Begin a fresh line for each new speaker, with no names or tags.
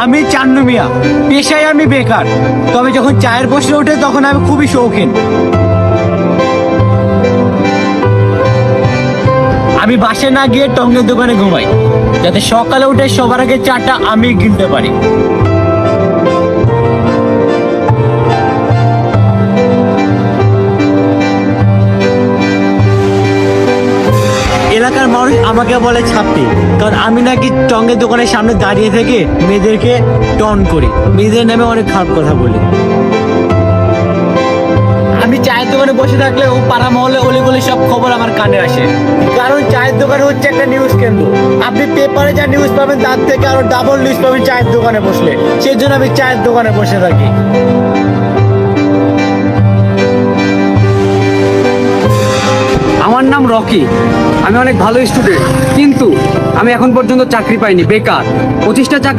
আমি চান্নু মিয়া, পেশায় আমি বেকার, তবে যখন চায়ের প্রশ্ন ওঠে তখন আমি খুবই শৌখিন। আমি বাসে না গিয়ে টঙ্গের দোকানে ঘুমাই, যাতে সকালে উঠে সবার আগে চাটা আমি কিনতে পারি। এলাকার মানুষ আমাকে বলে ছাপটি, কারণ আমি নাকি টঙ্গের দোকানের সামনে দাঁড়িয়ে থেকে মেয়েদেরকে টন করি, মেয়েদের নামে অনেক খারাপ কথা বলি। আমি চায়ের দোকানে বসে থাকলে ও পাড়া মহলে অলিগলি সব খবর আমার কানে আসে, কারণ চায়ের দোকান হচ্ছে একটা নিউজ কেন্দ্র। আপনি পেপারে যা নিউজ পাবেন তার থেকে আরো ডাবল নিউজ পাবেন চায়ের দোকানে বসলে। সেই জন্য আমি চায়ের দোকানে বসে থাকি।
আমার নাম রকি, আমি অনেক ভালো স্টুডেন্ট, কিন্তু আমি এখন পর্যন্ত চাকরি পাইনি, বেকার। 25টা চাকরি